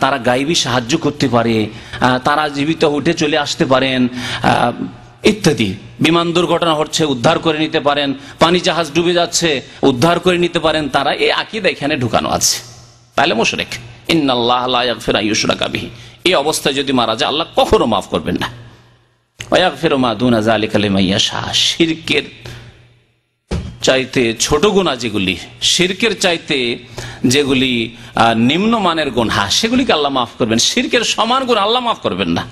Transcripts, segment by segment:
তারা গায়েবী সাহায্য করতে পারে, তারা জীবিত উঠে চলে আসতে পারেন ইত্যাদি। বিমান দুর্ঘটনা হচ্ছে, উদ্ধার করে নিতে পারেন। পানি জাহাজ ডুবে যাচ্ছে, উদ্ধার করে নিতে পারেন। তারা এই আকীদা এখানে ঢুকানো আছে। তাহলে মুশরিক। ইন্নাল্লাহা লা ইয়াগফিরু আন ইউশরাকা বিহি, এই অবস্থায় যদি মারা যায় আল্লাহ কখনো মাফ করবেন না। ওয়া ইয়াগফিরু মা দুনা যালিকা লিমান ইয়াশা, শিরকের চাইতে ছোট গুনাহ যেগুলি, শিরকের চাইতে যেগুলি নিম্নমানের গুনাহ, সেগুলিকে আল্লাহ মাফ করবেন। শিরকের সমান গুনাহ আল্লাহ মাফ করবেন না,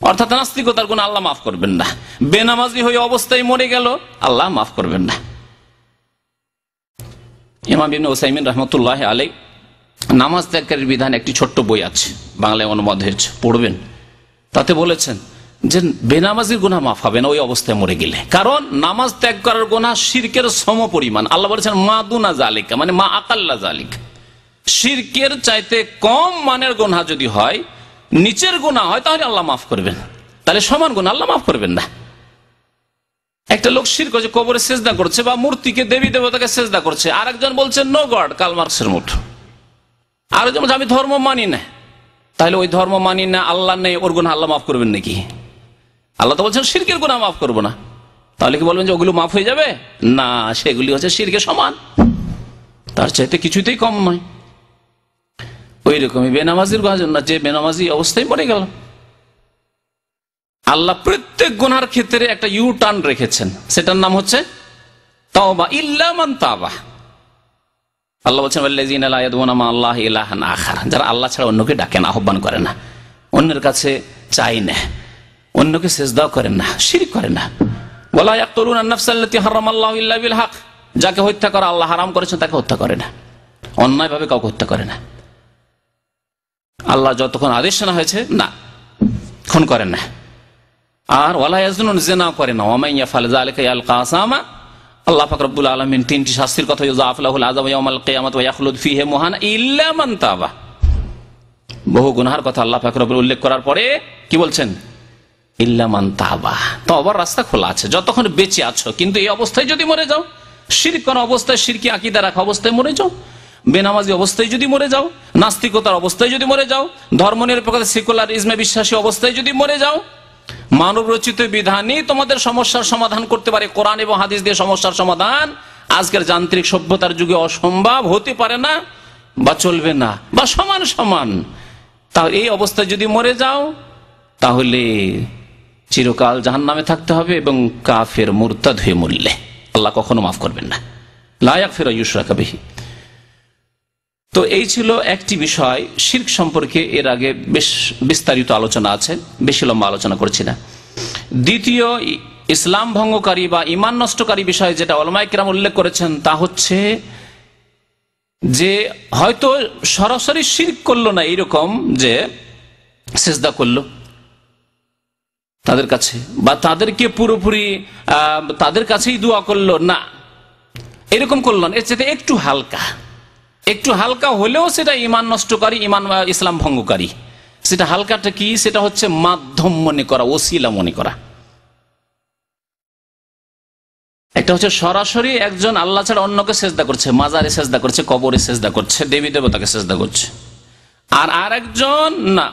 অর্থাৎ নাস্তিকতার গুনাহ আল্লাহ মাফ করবেন না। বেনামাজি হয়ে অবস্থায় মরে গেল, আল্লাহ মাফ করবেন না। ইমাম ইবনে উসাইমিন রাহমাতুল্লাহি আলাইহি নামাজ ত্যাগের বিধান একটি ছোট্ট বই আছে, বাংলায় অনুবাদ হয়েছে, পড়বেন। তাতে বলেছেন যে বেনামাজির গুনাহ মাফ হবে না ওই অবস্থায় মরে গেলে, কারণ নামাজ ত্যাগ করার গুনাহ শিরকের সম পরিমাণ। আল্লাহ বলেছেন মা দুনা যালিকা, মানে মা আকাল্লা যালিকা, শিরকের চাইতে কম মানের গুনাহ যদি হয়, নিচের গুনাহ হয়, তাহলে আল্লাহ মাফ করবেন। তাহলে সমান গুনাহ আল্লাহ মাফ করবেন না। একটা লোক শিরক করছে, কবরে সেজদা করছে বা মূর্তিকে, দেবী দেবতাকে সেজদা করছে, আর একজন বলছে নো গড, কার্ল মার্কসের মতো। আর একজন বলছে আমি ধর্ম মানি না, তাহলে ওই ধর্ম মানি না, আল্লাহ নেই, ওর গুনাহ আল্লাহ মাফ করবেন নাকি? আল্লাহ তো বলছেন শিরকের গুনাহ মাফ করবো না, তাহলে কি বলবেন যে ওগুলো মাফ হয়ে যাবে? না, সেগুলি হচ্ছে শিরকের সমান, তার চাইতে কিছুতেই কম নয়। ওই রকমই বেনামাজির জন্য, যে বেনামাজি অবস্থায় মরে গেল, আল্লাহ প্রত্যেক গুনার ক্ষেত্রে একটা ইউ টার্ন রেখেছেন, সেটার নাম হচ্ছে তাওবা, ইল্লা মান তাবা। আল্লাহ বলছেন ওয়াল্লাযীনা লা ইয়াদউনা মা আল্লাহি ইলাহান আখার, যারা আল্লাহ ছাড়া অন্যকে ডাকে না, আহ্বান করে না, অন্যের কাছে চাই না, অন্যকে সেজদাও করেন না, শিরক করেন না। ওয়ালা ইয়াকতুলুনা আন-নাফসাল্লাতী হারামাল্লাহু ইল্লা বিল হক, যাকে হত্যা করা আল্লাহ হারাম করেছেন তাকে হত্যা করে না, অন্যায়ভাবে কাউকে হত্যা করে না। আল্লাহ যতক্ষণ আদেশ না হয়েছে না, খুন করেন না। আর ওয়ালা ইয়াজনুন, জিনা করে না। ওয়া মান ইয়াফআল যালিকা ইয়ালকা আসামা, আল্লাহ পাক রব্বুল আলামিন তিনটি শাস্তির কথা ইউযাফ লাহুল আযাব ইয়াউমাল কিয়ামাতি ওয়া ইয়াখলুদ ফীহি মুহানা ইল্লা মান তাবা। বহু গুনাহের কথা আল্লাহ পাক রব্বুল উল্লেখ করার পরে কি বলছেন? ইল্লা মান তাবা, তওবার রাস্তা খোলা আছে যতক্ষণ বেঁচে আছো। কিন্তু এই অবস্থায় যদি মরে যাও, শিরক করা অবস্থায়, শিরকি আকীদা রাখা অবস্থায় মরে যাও, বেনামাজি অবস্থায় যদি মরে যাও, নাস্তিকতার অবস্থায় যদি মরে যাও, ধর্মনিরপেক্ষতা সেকুলারিজমে বিশ্বাসী অবস্থায় যদি মরে যাও, মানব রচিত বিধানই তোমাদের সমস্যার সমাধান করতে পারে, কোরআন এবং হাদিস দিয়ে সমস্যার সমাধান আজকের যান্ত্রিক সভ্যতার যুগে অসম্ভব, হতে পারে না বা চলবে না বা সমান সমান। তাহলে এই অবস্থায় যদি মরে যাও, তাহলে চিরকাল জাহান্নামে থাকতে হবে এবং কাফের মুরতাদ হয়ে মরলে আল্লাহ কখনো মাফ করবেন না। লা ইয়াগফিরু আন ইউশরাকা বিহি। তো এই ছিল একটি বিষয় শিরক সম্পর্কে, এর আগে বেশ বিস্তারিত আলোচনা আছে, বেশি লম্বা আলোচনা করছি না। দ্বিতীয় ইসলাম ভঙ্গকারী বা ঈমান নষ্টকারী বিষয় যেটা উলামায়ে কেরাম উল্লেখ করেছেন, তা হচ্ছে যে হয়তো সরাসরি শিরক করলো না, এইরকম যে সিজদা করলো তাদের কাছে, বা তাদেরকে পুরোপুরি তাদের কাছেই দোয়া করলো না, এরকম করলো না, এর চেয়ে একটু হালকা, একটু হালকা হলেও সেটা ঈমান নষ্টকারী, ঈমান ইসলাম ভঙ্গকারী। সেটা হালকাটা কি? সেটা হচ্ছে মাধ্যম মনে করা, ওসিলা মনে করা। একটা হচ্ছে সরাসরি একজন আল্লাহ ছাড়া অন্যকে সেজদা করছে, মাজারে সেজদা করছে, কবরে সেজদা করছে, দেবী দেবতাকে সেজদা করছে। আর আরেকজন না,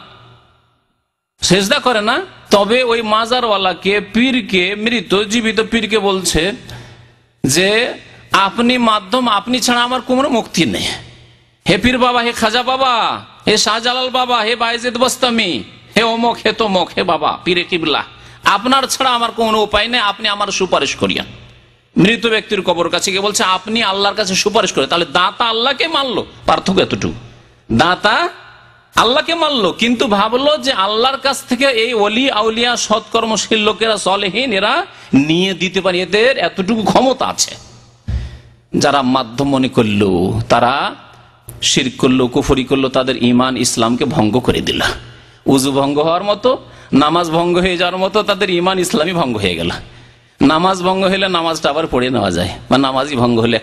সেজদা করে না, তবে ওই মাজারওয়ালাকে, পীরকে, মৃত জীবিত পীরকে বলছে যে আপনি মাধ্যম, আপনি ছাড়া আমার কোনো মুক্তি নেই। হে পীর বাবা, হে খাজা বাবা, হে শাহজালাল বাবা, হে বাইজিদ বস্তামি, হে অমুক, হে তমুক, হে বাবা পীরে কিবলা, আপনার ছাড়া আমার কোনো উপায় নেই, আপনি আমার সুপারিশ করিয়া। মৃত ব্যক্তির কবর কাছে গিয়ে বলছে আপনি আল্লাহর কাছে সুপারিশ করে। তাহলে দাতা আল্লাহকে মানলো, পার্থক্য এতটুকু। দাতা আল্লাহকে মানলো, কিন্তু ভাবলো যে আল্লাহর কাছ থেকে এই ওলি আউলিয়া সৎকর্মশীল লোকেরা, সলেহীন, এরা নিয়ে দিতে পারে, এদের এতটুকু ক্ষমতা আছে। যারা মাধ্যম মনে করলো, তারা শিরক করলো, কুফরি করলো, তাদের ঈমান ইসলামকে ভঙ্গ করে দিল। উযু ভঙ্গ হওয়ার মতো, নামাজ ভঙ্গ হয়ে যাওয়ার মতো তাদের ঈমান ইসলামই ভঙ্গ হয়ে গেল। নামাজ ভঙ্গ হলে নামাজটা আবার পড়ে নেওয়া যায়, বা নামাজই ভঙ্গ হলে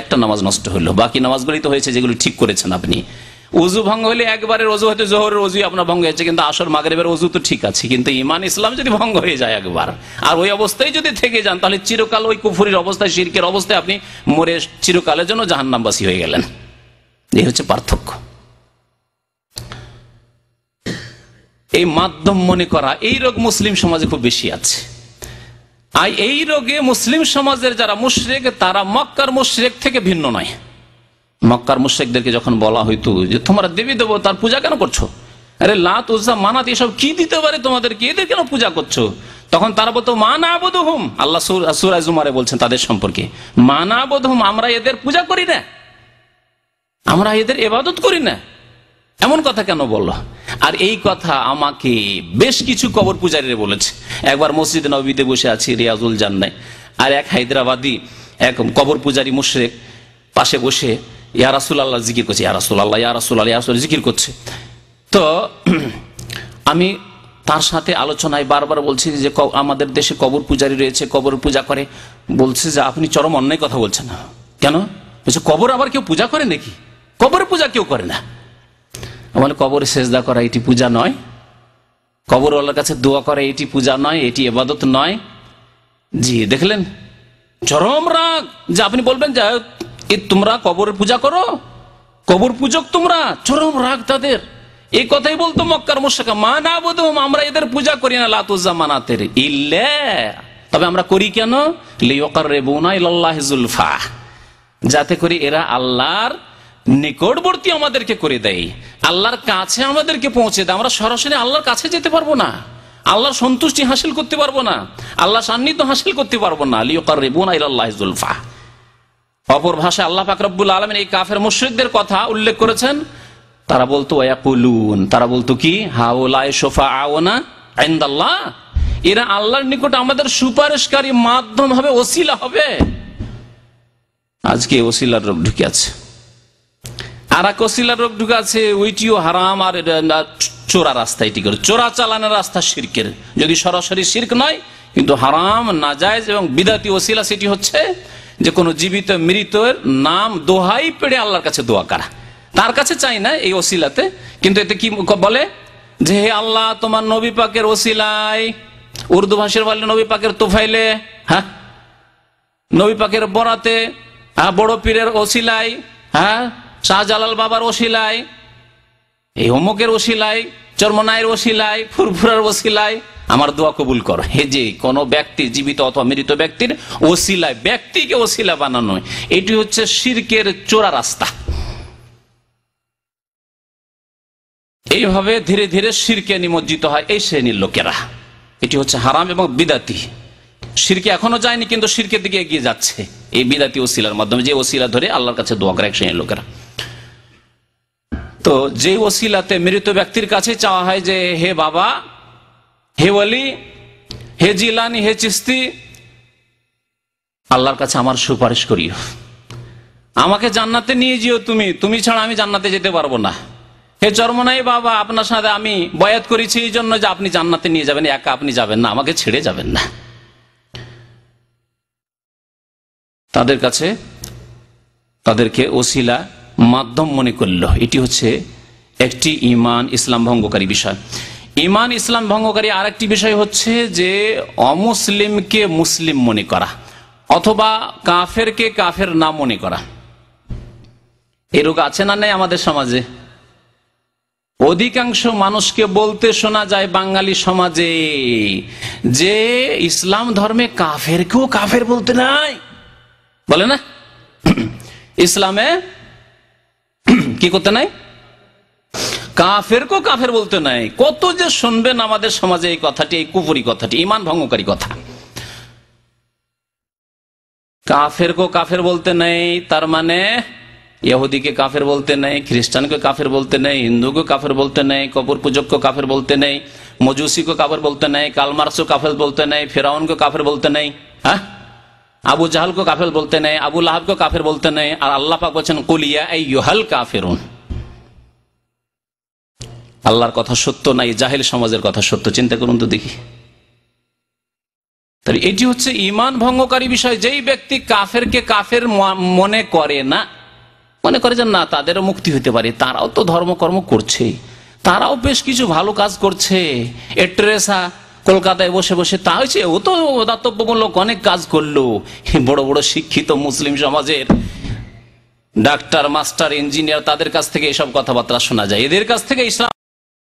একটা নামাজ নষ্ট হলো, বাকি নামাজগুলি তো হয়েছে যেগুলো ঠিক করেছেন আপনি। উযু ভঙ্গ হলে একবারের ওযু হয়তো জোহরের ওযু আপনার ভঙ্গ হয়েছে, কিন্তু আসর মাগরিবের ওযু তো ঠিক আছে। কিন্তু ঈমান ইসলাম যদি ভঙ্গ হয়ে যায় একবার, আর ওই অবস্থায় যদি থেকে যান, তাহলে চিরকাল ওই কুফরির অবস্থায়, শিরকের অবস্থায় আপনি মরে চিরকালের জন্য জাহান্নামবাসী হয়ে গেলেন। এই হচ্ছে পার্থক্য। এই মাধ্যম মনে করা, এই রোগ মুসলিম সমাজে খুব বেশি আছে। আর এই রোগে মুসলিম সমাজের যারা মুশরিক, তারা মক্কার মুশরিক থেকে ভিন্ন নয়। মক্কার মুশরিকদেরকে যখন বলা হইতো যে তোমরা দেবী দেবতার পূজা কেন করছো, আরে লাত উজ্জা মানাত এসব কি দিতে পারে তোমাদেরকে, এদের কেন পূজা করছো, তখন তারা বলতো মা না'বুদুহুম। আল্লাহ সূরা জুমারে বলছেন তাদের সম্পর্কে, মা না'বুদুহুম, আমরা এদের পূজা করি না, আমরা এদের ইবাদত করি না। এমন কথা কেন বললো? আর এই কথা আমাকে বেশ কিছু কবর পূজারীরা বলেছে। একবার মসজিদ নববীতে বসে আছি রিয়াজুল জান্নায়, আর এক হায়দ্রাবাদী এক কবর পূজারী মুশরিক পাশে বসে ইয়া রাসূলুল্লাহ জিকির করছে, ইয়া রাসূলুল্লাহ, ইয়া রাসূলুল্লাহ, ইয়া রাসূলুল্লাহ জিকির করছে। তো আমি তার সাথে আলোচনায় বারবার বলছি যে আমাদের দেশে কবর পূজারী রয়েছে, কবর পূজা করে। বলছে যে আপনি চরম অন্যায় কথা বলছেন। কেন? বলছে কবর আবার কেউ পূজা করে নাকি? কবরের পূজা কেউ করে না। মানে কবরে সেজদা করা এটি পূজা নয়, কবরওয়ালার কাছে দোয়া করা এটি পূজা নয়, এটি ইবাদত নয়। জি, দেখলেন চরম রাগ যে আপনি বলবেন যে তোমরা কবরের পূজা করো, কবর পূজক তোমরা, চরম রাগ তাদের। এই কথাই বলতো মক্কার মুশরিকরা, মা না'বুদুহুম, আমরা এদের পূজা করি না, লাত উজ্জা মানাতের ইল্লা, তবে আমরা করি কেন, লিয়ুকাররিবুনা ইলাল্লাহি যুলফা, যাতে করে এরা আল্লাহর নিকটবর্তী আমাদেরকে করে দেয়, আল্লাহর কাছে আমাদেরকে পৌঁছে দেয়। আমরা সরাসরি আল্লাহর কাছে যেতে পারবো না, আল্লাহর সন্তুষ্টি হাসিল করতে পারবো না, আল্লাহ সান্নিধ্য হাসিল করতে পারবো না। লিয়ুকাররিবুনা ইলাল্লাহি যুলফা। অপর ভাষায় আল্লাহ পাক রব্বুল আলামিন এই কাফের মুশরিকদের কথা উল্লেখ করেছেন। তারা বলতো ওয়ায়াকুলুন, তারা বলতো কি, হাউলাই শুফাআউনা ইনদাল্লাহ, এরা আল্লাহর নিকট আমাদের সুপারিশকারী মাধ্যম হবে, ওসিলা হবে। আজকে ওসিলার রোগ ঢুকে আছে, আর এক ওসিলার রোগ ঢুকে আছে, ওইটিও হারাম। আর চোরা রাস্তা, এটি করে চোরা চালানোর রাস্তা শিরকের, যদি সরাসরি শিরক নয় কিন্তু হারাম, নাজায়েজ এবং বিদাতি ওসিলা, সেটি হচ্ছে যে কোনো জীবিত মৃতের নাম দোহাই পেড়ে আল্লাহর কাছে দোয়া করা। তার কাছে চাই না এই ওসিলাতে, কিন্তু এতে কি বলে যে হে আল্লাহ তোমার নবী পাকের ওসিলায়, উর্দু ভাষার বলে নবী পাকের তোফাইলে, হ্যাঁ, নবী পাকের বরাতে, হ্যাঁ, বড় পীরের ওসিলায়, হ্যাঁ, শাহজালাল বাবার ওসিলায়, এই অমুকের ওসিলায়, চরমনায়ের ওসিলায়, ফুরফুরার ওসিলায় আমার দোয়া কবুল করো। হে যে কোন ব্যক্তি, জীবিত অথবা মৃত ব্যক্তির ওসিলায় ব্যক্তিকে ওসিলা বানানো, এটি হচ্ছে শিরকের চোরা রাস্তা। এইভাবে ধীরে ধীরে শিরকে নিমজ্জিত হয় এই শ্রেণীর লোকেরা। এটি হচ্ছে হারাম এবং বিদাতি। শিরকে এখনো যায়নি, কিন্তু শিরকের দিকে এগিয়ে যাচ্ছে এই বিদাতি ওসিলার মাধ্যমে, যে ওসিলা ধরে আল্লাহর কাছে দোয়া করে এক শ্রেণীর লোকেরা। তো যে ওসিলাতে মৃত ব্যক্তির কাছে চাওয়া হয় যে হে বাবা, হে ওলি, হে জিলানি, হে চিস্তি, আল্লাহর কাছে আমার সুপারিশ করিও, আমাকে জান্নাতে নিয়ে যেও, তুমি ছাড়া আমি জান্নাতে যেতে পারবো না। হে চরমনাই বাবা, আপনার সাথে আমি বয়াত করেছি এই জন্য যে আপনি জান্নাতে নিয়ে যাবেন, একা আপনি যাবেন না, আমাকে ছেড়ে যাবেন না। তাদের কাছে তাদেরকে ওসিলা মাধ্যম মনে করল। এটি হচ্ছে একটি ঈমান ইসলাম ভঙ্গকারী বিষয়। ঈমান ইসলাম ভঙ্গকারী আরেকটি বিষয় হচ্ছে যে অমুসলিমকে মুসলিম মনে করা, অথবা কাফেরকে কাফের না মনে করা। এই রোগ আছে না নেই আমাদের সমাজে? অধিকাংশ মানুষকে বলতে শোনা যায় বাঙালি সমাজে যে ইসলাম ধর্মে কাফেরকেও কাফের বলতে নাই, বলে না? ইসলামে কি করতে নাই? কাফেরকেও কাফের বলতে নাই। কত যে শুনবেন আমাদের সমাজে এই কথাটি, এই কুফরি কথাটি, ঈমান ভঙ্গকারী কথা। কাফেরকেও কাফের বলতে নেই, তার মানে ইহুদিকে কাফের বলতে নেই, খ্রিস্টানকে কাফের বলতে নেই, হিন্দুকে কাফের বলতে নেই, কবর পূজককে কাফের বলতে নেই, মজুসিকে কাফের বলতে নেই, কালমার্সকে কাফের বলতে নেই, ফেরাউনকে কাফের বলতে নেই, হ্যাঁ, আবু জাহালকে কাফের বলতে নেই, আবু লাহাবকে কাফের বলতে নেই। আর আল্লাহ পাক বলেছেন কুল ইয়া আইয়ুহাল কাফিরুন। আল্লাহর কথা সত্য নাই, জাহেল সমাজের কথা সত্য। চিন্তা করুন তো দেখি। তাহলে এটি হচ্ছে ঈমান ভঙ্গকারী বিষয়। যেই ব্যক্তি কাফেরকে কাফের মনে করে না, মনে করে যে না তাদেরও মুক্তি হতে পারে, তারাও তো ধর্মকর্ম করছে, তারাও বেশ কিছু ভালো কাজ করছে, এট্রেসা কলকাতায় বসে বসে তা হয়েছে, ও তো দাতব্যমূলক অনেক কাজ করলো। বড় বড় শিক্ষিত মুসলিম সমাজের ডাক্তার, মাস্টার, ইঞ্জিনিয়ার, তাদের কাছ থেকে এসব কথাবার্তা শোনা যায়। এদের কাছ থেকে ইসলাম